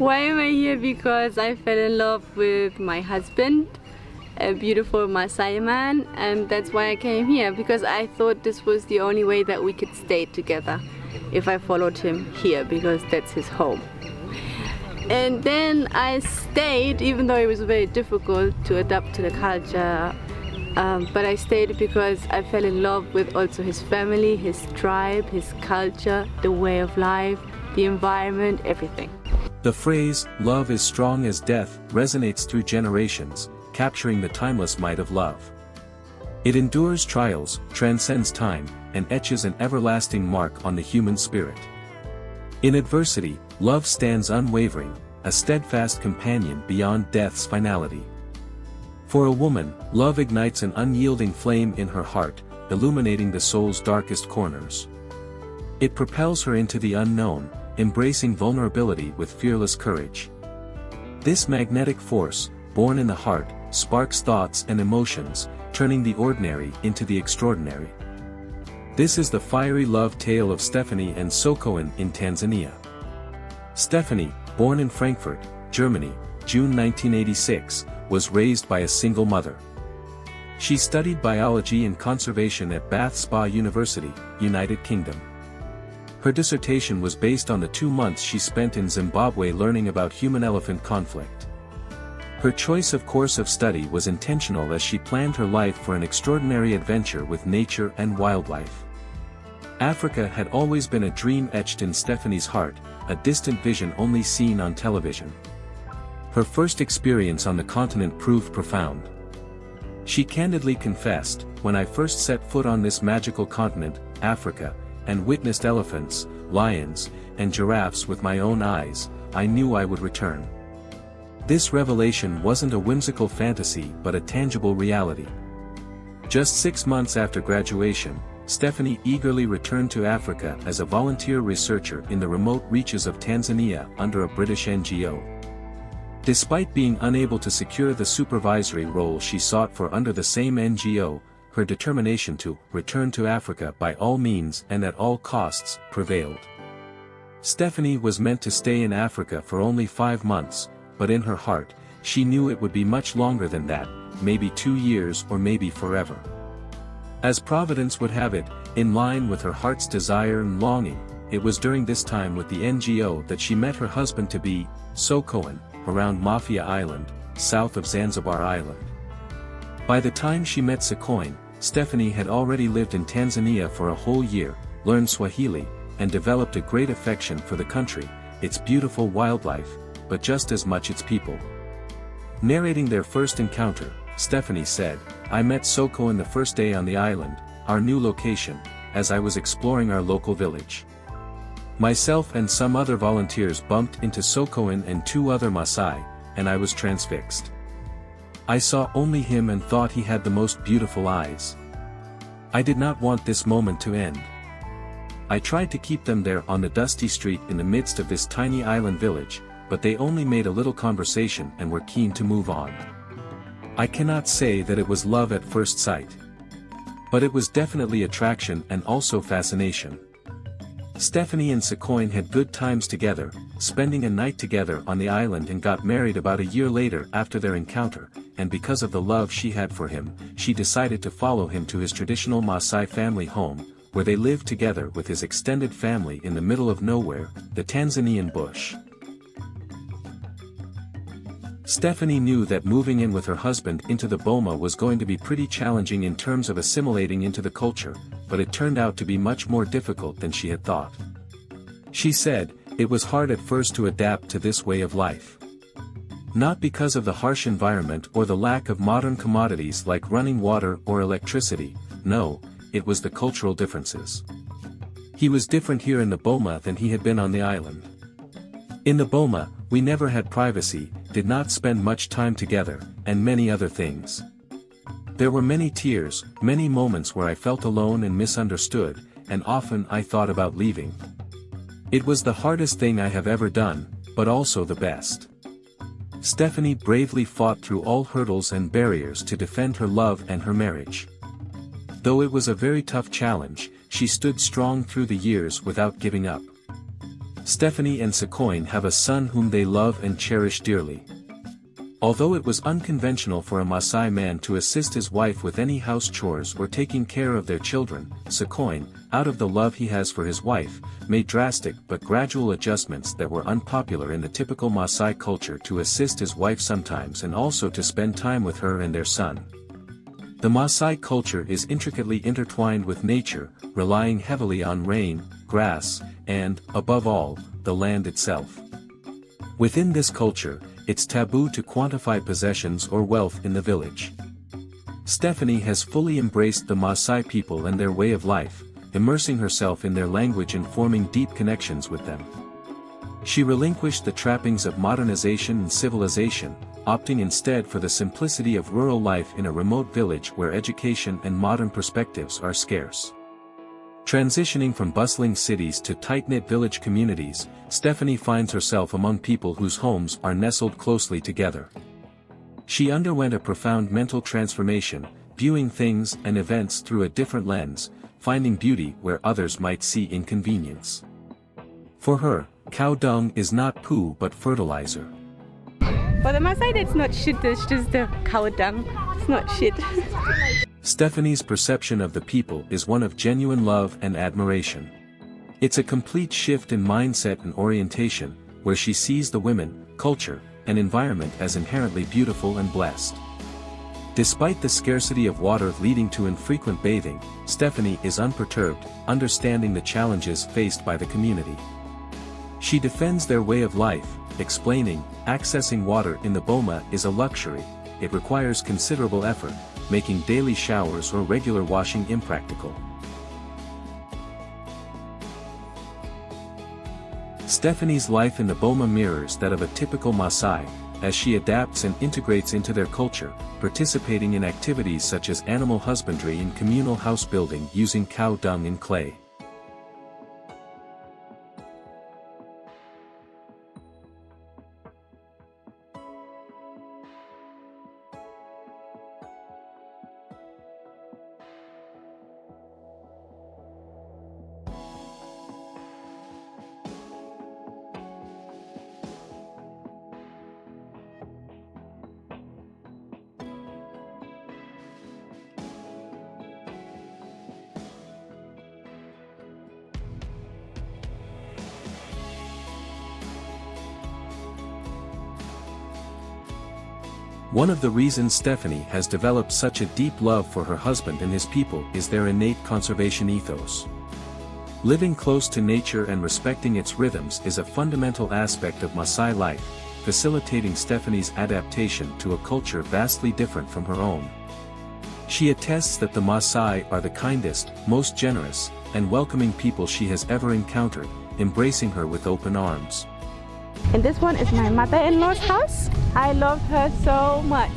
Why am I here? Because I fell in love with my husband, a beautiful Maasai man, and that's why I came here, because I thought this was the only way that we could stay together if I followed him here, because that's his home. And then I stayed, even though it was very difficult to adapt to the culture, but I stayed because I fell in love with also his family, his tribe, his culture, the way of life, the environment, everything. The phrase, "love is strong as death," resonates through generations, capturing the timeless might of love. It endures trials, transcends time, and etches an everlasting mark on the human spirit. In adversity, love stands unwavering, a steadfast companion beyond death's finality. For a woman, love ignites an unyielding flame in her heart, illuminating the soul's darkest corners. It propels her into the unknown, embracing vulnerability with fearless courage. This magnetic force, born in the heart, sparks thoughts and emotions, turning the ordinary into the extraordinary. This is the fiery love tale of Stephanie and Sokoin in Tanzania. Stephanie, born in Frankfurt, Germany, June 1986, was raised by a single mother. She studied biology and conservation at Bath Spa University, United Kingdom. Her dissertation was based on the 2 months she spent in Zimbabwe learning about human-elephant conflict. Her choice of course of study was intentional as she planned her life for an extraordinary adventure with nature and wildlife. Africa had always been a dream etched in Stephanie's heart, a distant vision only seen on television. Her first experience on the continent proved profound. She candidly confessed, "When I first set foot on this magical continent, Africa, and witnessed elephants, lions, and giraffes with my own eyes, I knew I would return." This revelation wasn't a whimsical fantasy but a tangible reality. Just 6 months after graduation, Stephanie eagerly returned to Africa as a volunteer researcher in the remote reaches of Tanzania under a British NGO. Despite being unable to secure the supervisory role she sought for under the same NGO, her determination to return to Africa by all means and at all costs prevailed. Stephanie was meant to stay in Africa for only 5 months, but in her heart, she knew it would be much longer than that, maybe 2 years or maybe forever. As Providence would have it, in line with her heart's desire and longing, it was during this time with the NGO that she met her husband-to-be, Sokoin, around Mafia Island, south of Zanzibar Island. By the time she met Sokoin, Stephanie had already lived in Tanzania for a whole year, learned Swahili, and developed a great affection for the country, its beautiful wildlife, but just as much its people. Narrating their first encounter, Stephanie said, "I met Sokoin the first day on the island, our new location, as I was exploring our local village. Myself and some other volunteers bumped into Sokoin and 2 other Maasai, and I was transfixed. I saw only him and thought he had the most beautiful eyes. I did not want this moment to end. I tried to keep them there on the dusty street in the midst of this tiny island village, but they only made a little conversation and were keen to move on. I cannot say that it was love at first sight. But it was definitely attraction and also fascination." Stephanie and Sokoin had good times together, spending a night together on the island, and got married about a year later after their encounter, and because of the love she had for him, she decided to follow him to his traditional Maasai family home, where they lived together with his extended family in the middle of nowhere, the Tanzanian bush. Stephanie knew that moving in with her husband into the boma was going to be pretty challenging in terms of assimilating into the culture, but it turned out to be much more difficult than she had thought. She said, "It was hard at first to adapt to this way of life. Not because of the harsh environment or the lack of modern commodities like running water or electricity, no, it was the cultural differences. He was different here in the boma than he had been on the island. In the boma, we never had privacy, did not spend much time together, and many other things. There were many tears, many moments where I felt alone and misunderstood, and often I thought about leaving. It was the hardest thing I have ever done, but also the best." Stephanie bravely fought through all hurdles and barriers to defend her love and her marriage. Though it was a very tough challenge, she stood strong through the years without giving up. Stephanie and Secoin have a son whom they love and cherish dearly. Although it was unconventional for a Maasai man to assist his wife with any house chores or taking care of their children, Secoin, out of the love he has for his wife, made drastic but gradual adjustments that were unpopular in the typical Maasai culture to assist his wife sometimes and also to spend time with her and their son. The Maasai culture is intricately intertwined with nature, relying heavily on rain, grass, and, above all, the land itself. Within this culture, it's taboo to quantify possessions or wealth in the village. Stephanie has fully embraced the Maasai people and their way of life, immersing herself in their language and forming deep connections with them. She relinquished the trappings of modernization and civilization, opting instead for the simplicity of rural life in a remote village where education and modern perspectives are scarce. Transitioning from bustling cities to tight-knit village communities, Stephanie finds herself among people whose homes are nestled closely together. She underwent a profound mental transformation, viewing things and events through a different lens, finding beauty where others might see inconvenience. For her, cow dung is not poo but fertilizer. For the Maasai, that's not shit, that's just the cow dung. It's not shit. Stephanie's perception of the people is one of genuine love and admiration. It's a complete shift in mindset and orientation, where she sees the women, culture, and environment as inherently beautiful and blessed. Despite the scarcity of water leading to infrequent bathing, Stephanie is unperturbed, understanding the challenges faced by the community. She defends their way of life, explaining, accessing water in the boma is a luxury, it requires considerable effort, making daily showers or regular washing impractical. Stephanie's life in the boma mirrors that of a typical Maasai, as she adapts and integrates into their culture, participating in activities such as animal husbandry and communal house building using cow dung and clay. One of the reasons Stephanie has developed such a deep love for her husband and his people is their innate conservation ethos. Living close to nature and respecting its rhythms is a fundamental aspect of Maasai life, facilitating Stephanie's adaptation to a culture vastly different from her own. She attests that the Maasai are the kindest, most generous, and welcoming people she has ever encountered, embracing her with open arms. And this one is my mother-in-law's house. I love her so much.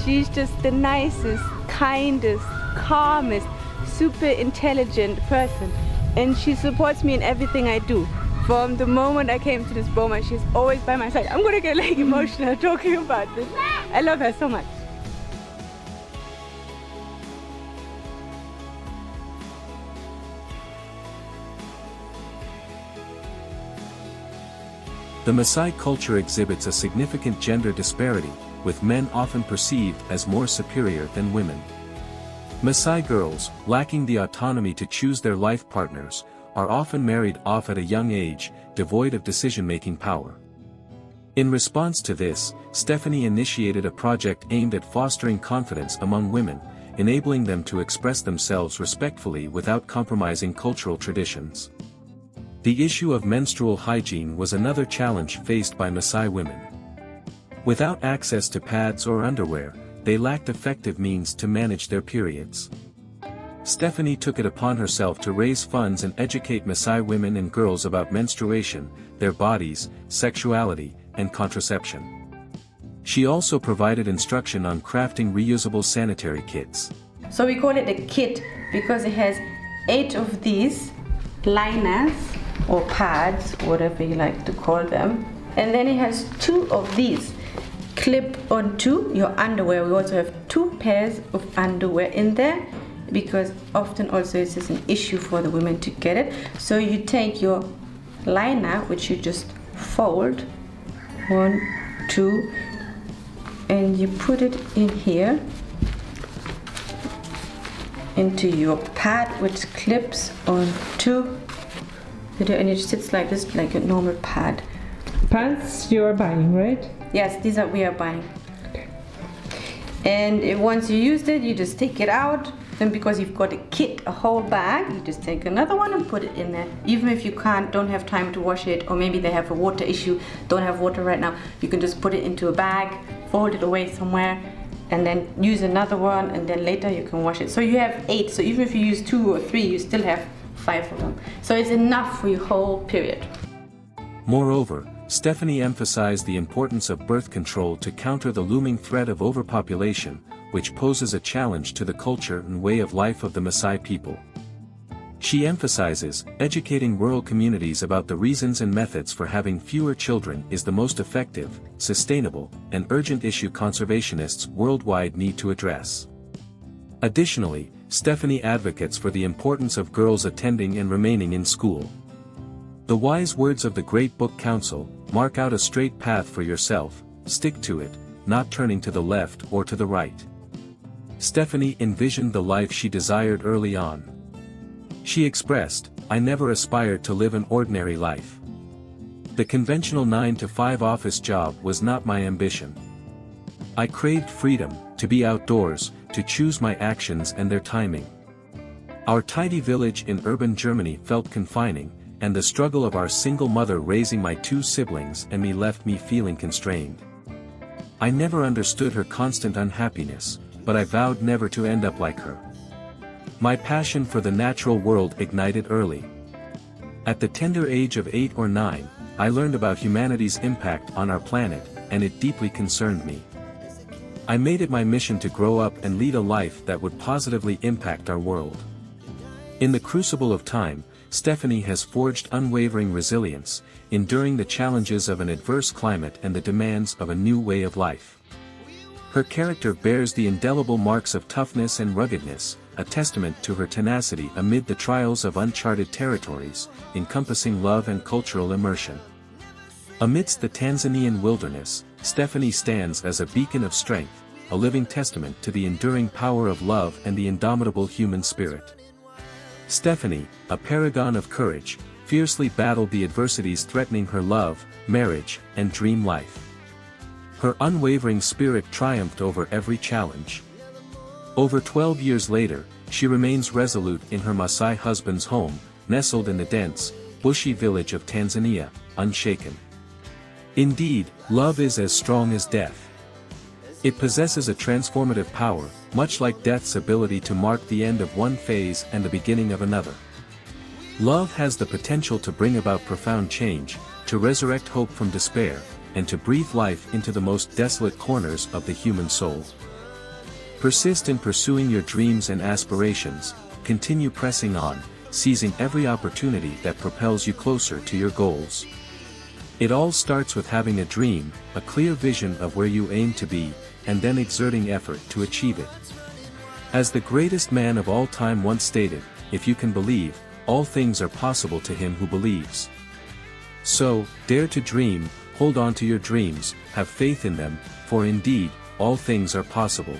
She's just the nicest, kindest, calmest, super intelligent person. And she supports me in everything I do. From the moment I came to this boma, she's always by my side. I'm gonna get like emotional talking about this. I love her so much. The Maasai culture exhibits a significant gender disparity, with men often perceived as more superior than women. Maasai girls, lacking the autonomy to choose their life partners, are often married off at a young age, devoid of decision-making power. In response to this, Stephanie initiated a project aimed at fostering confidence among women, enabling them to express themselves respectfully without compromising cultural traditions. The issue of menstrual hygiene was another challenge faced by Maasai women. Without access to pads or underwear, they lacked effective means to manage their periods. Stephanie took it upon herself to raise funds and educate Maasai women and girls about menstruation, their bodies, sexuality, and contraception. She also provided instruction on crafting reusable sanitary kits. So we call it a kit because it has 8 of these liners or pads, whatever you like to call them. And then it has 2 of these clip onto your underwear. We also have 2 pairs of underwear in there because often also it's just an issue for the women to get it. So you take your liner, which you just fold, 1, 2, and you put it in here into your pad, which clips on two, and it sits like this, like a normal pad. Pants you are buying, right? Yes, these are we are buying. And once you used it, you just take it out. Then because you've got a kit, a whole bag, you just take another one and put it in there. Even if you don't have time to wash it, or maybe they have a water issue, don't have water right now, you can just put it into a bag, fold it away somewhere, and then use another one, and then later you can wash it. So you have 8, so even if you use 2 or 3, you still have 5 of them. So it's enough for your whole period. Moreover, Stephanie emphasized the importance of birth control to counter the looming threat of overpopulation, which poses a challenge to the culture and way of life of the Maasai people. She emphasizes, educating rural communities about the reasons and methods for having fewer children is the most effective, sustainable, and urgent issue conservationists worldwide need to address. Additionally, Stephanie advocates for the importance of girls attending and remaining in school. The wise words of the Great Book Council, mark out a straight path for yourself, stick to it, not turning to the left or to the right. Stephanie envisioned the life she desired early on. She expressed, "I never aspired to live an ordinary life. The conventional 9-to-5 office job was not my ambition. I craved freedom, to be outdoors, to choose my actions and their timing. Our tidy village in urban Germany felt confining, and the struggle of our single mother raising my 2 siblings and me left me feeling constrained. I never understood her constant unhappiness, but I vowed never to end up like her. My passion for the natural world ignited early. At the tender age of 8 or 9, I learned about humanity's impact on our planet, and it deeply concerned me. I made it my mission to grow up and lead a life that would positively impact our world." In the crucible of time, Stephanie has forged unwavering resilience, enduring the challenges of an adverse climate and the demands of a new way of life. Her character bears the indelible marks of toughness and ruggedness, a testament to her tenacity amid the trials of uncharted territories, encompassing love and cultural immersion. Amidst the Tanzanian wilderness, Stephanie stands as a beacon of strength, a living testament to the enduring power of love and the indomitable human spirit. Stephanie, a paragon of courage, fiercely battled the adversities threatening her love, marriage, and dream life. Her unwavering spirit triumphed over every challenge. Over 12 years later, she remains resolute in her Maasai husband's home, nestled in the dense, bushy village of Tanzania, unshaken. Indeed, love is as strong as death. It possesses a transformative power, much like death's ability to mark the end of one phase and the beginning of another. Love has the potential to bring about profound change, to resurrect hope from despair, and to breathe life into the most desolate corners of the human soul. Persist in pursuing your dreams and aspirations, continue pressing on, seizing every opportunity that propels you closer to your goals. It all starts with having a dream, a clear vision of where you aim to be, and then exerting effort to achieve it. As the greatest man of all time once stated, "If you can believe, all things are possible to him who believes." So, dare to dream, hold on to your dreams, have faith in them, for indeed, all things are possible.